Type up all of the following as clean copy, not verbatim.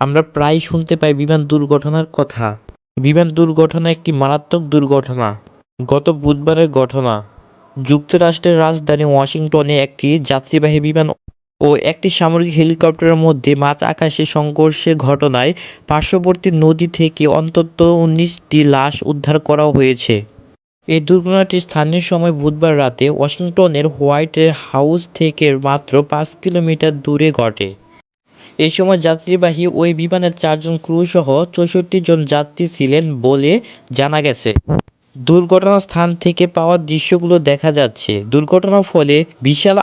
আমরা প্রায় শুনতে পাই বিমান দুর্ঘটনার কথা। বিমান দুর্ঘটনা একটি মারাত্মক দুর্ঘটনা। গত বুধবারের ঘটনা, যুক্তরাষ্ট্রের রাজধানী ওয়াশিংটনে একটি যাত্রীবাহী বিমান ও একটি সামরিক হেলিকপ্টারের মধ্যে মাঝ আকাশে সংঘর্ষের ঘটনায় পার্শ্ববর্তী নদী থেকে অন্তত 19টি লাশ উদ্ধার করা হয়েছে। এই দুর্ঘটনাটি স্থানীয় সময় বুধবার রাতে ওয়াশিংটনের হোয়াইট হাউস থেকে মাত্র 5 কিলোমিটার দূরে ঘটে। এই সময় যাত্রীবাহী ওই বিমানের 4 জন ক্রু সহ 64 জন যাত্রী ছিলেন বলে জানা গেছে। দুর্ঘটনার স্থান থেকে পাওয়া দৃশ্যগুলো দেখা যাচ্ছে। দুর্ঘটনার ফলে বিশাল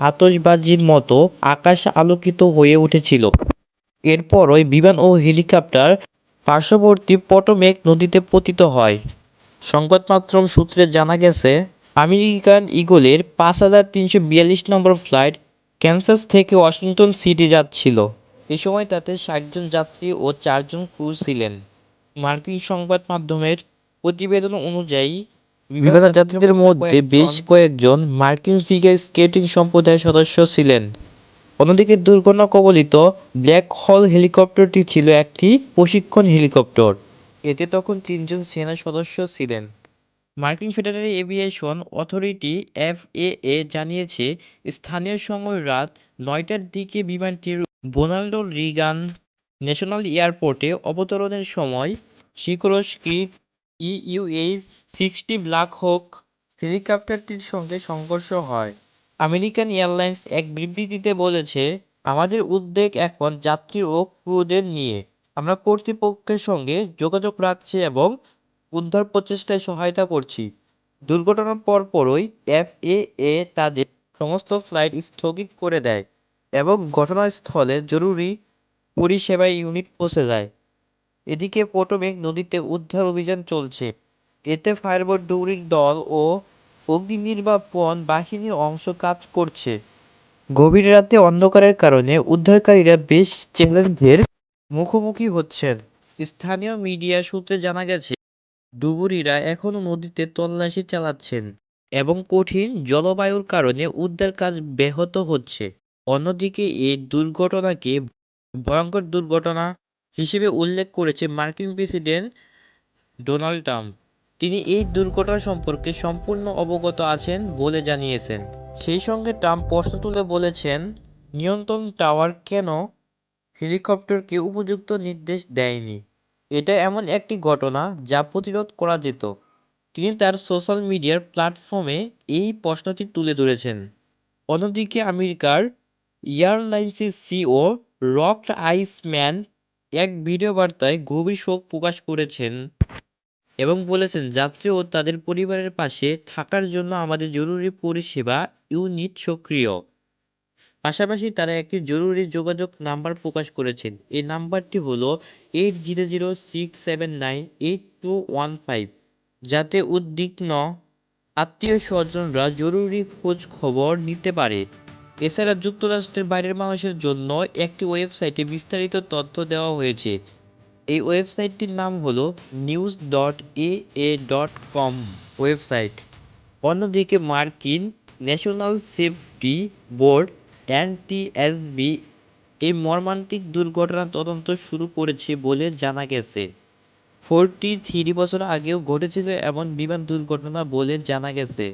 আতশবাজির মতো আকাশ আলোকিত হয়ে উঠেছিল। এরপর ওই বিমান ও হেলিকপ্টার পার্শ্ববর্তী পটোমেক নদীতে পতিত হয়। সংবাদ মাধ্যম সূত্রে জানা গেছে, আমেরিকান ঈগলের 5342 নম্বর ফ্লাইট ক্যানসাস থেকে ওয়াশিংটন সিটি যাচ্ছিল। এ সময় তাতে 60 জন যাত্রী ও 4 জন ক্রু ছিলেন। মার্কিন সংবাদ মাধ্যমের প্রতিবেদন অনুযায়ী বিমানের যাত্রীদের মধ্যে বেশ কয়েকজন মার্কিন ফিগার স্কেটিং সম্প্রদায়ের সদস্য ছিলেন। অন্যদিকে দুর্ঘটনা কবলিত ব্ল্যাক হল হেলিকপ্টারটি ছিল একটি প্রশিক্ষণ হেলিকপ্টার। এতে তখন 3 জন সেনা সদস্য ছিলেন। মার্কিন ফেডারেল এভিয়েশন অথরিটি এফএএ জানিয়েছে, স্থানীয় সময় রাত 9টার দিকে বিমানটির রোনাল্ড রিগান ন্যাশনাল এয়ারপোর্টে অবতরণের সময় সিকোরস্কি ইউএইচ-60 ব্ল্যাক হক হেলিকপ্টারটির সঙ্গে সংঘর্ষ হয়। আমেরিকান এয়ারলাইন্স এক বিবৃতিতে বলেছে, আমাদের উদ্বেগ এখন যাত্রী ও ক্রুদের নিয়ে। আমরা কর্তৃপক্ষের সঙ্গে যোগাযোগ রাখছি এবং উদ্ধার প্রচেষ্টায় সহায়তা করছি। দুর্ঘটনার পরপরই এফএএ তাদের সমস্ত ফ্লাইট স্থগিত করে দেয় এবং ঘটনাস্থলে জরুরি পরিষেবা ইউনিট পৌঁছে যায়। এদিকে পটোমেক নদীতে উদ্ধার অভিযান চলছে। এতে ফায়ার ডুরির দল ও অগ্নিনির্বাপণ বাহিনীর অংশ কাজ করছে। গভীর রাতে অন্ধকারের কারণে উদ্ধারকারীরা বেশ চ্যালেঞ্জের মুখোমুখি হচ্ছেন। স্থানীয় মিডিয়া সূত্রে জানা গেছে, ডুবুরিরা এখনও নদীতে তল্লাশি চালাচ্ছেন এবং কঠিন জলবায়ুর কারণে উদ্ধার কাজ ব্যাহত হচ্ছে। অন্যদিকে এই দুর্ঘটনাকে ভয়ঙ্কর দুর্ঘটনা হিসেবে উল্লেখ করেছে মার্কিন প্রেসিডেন্ট ডোনাল্ড ট্রাম্প। তিনি এই দুর্ঘটনা সম্পর্কে সম্পূর্ণ অবগত আছেন বলে জানিয়েছেন। সেই সঙ্গে ট্রাম্প প্রশ্ন তুলে বলেছেন, নিয়ন্ত্রণ টাওয়ার কেন হেলিকপ্টারকে উপযুক্ত নির্দেশ দেয়নি। এটা এমন একটি ঘটনা যা প্রতিরোধ করা যেত। তিনি তার সোশ্যাল মিডিয়ার প্ল্যাটফর্মে এই প্রশ্নটি তুলে ধরেছেন। অন্যদিকে আমেরিকার এয়ারলাইন্সের সিইও রক আইসম্যান এক ভিডিও বার্তায় গভীর শোক প্রকাশ করেছেন এবং বলেছেন, যাত্রী ও তাদের পরিবারের পাশে থাকার জন্য আমাদের জরুরি পরিষেবা ইউনিট সক্রিয়। পাশাপাশি তারা একটি জরুরি যোগাযোগ নাম্বার প্রকাশ করেছেন। এই নাম্বারটি হলো 8006798215, যাতে উদ্বিগ্ন আত্মীয়-স্বজনরা জরুরি খোঁজ খবর নিতে পারে। এছাড়া যুক্তরাষ্ট্রের বাইরের মানুষের জন্য একটি ওয়েবসাইটে বিস্তারিত তথ্য দেওয়া হয়েছে। এই ওয়েবসাইটটির নাম হলো news.aa.com ওয়েবসাইট। অন্যদিকে মার্কিন ন্যাশনাল সেফটি বোর্ড এনটিএসবি এই মর্মান্তিক দুর্ঘটনার তদন্ত শুরু করেছে বলে জানা গেছে। 43 বছর আগেও ঘটেছিল এমন বিমান দুর্ঘটনা বলে জানা গেছে।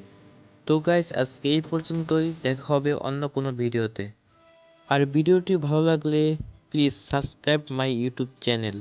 তো গাইস, আজকে এই পর্যন্তই, দেখা হবে অন্য কোনো ভিডিওতে। আর ভিডিওটি ভালো লাগলে please subscribe my YouTube channel.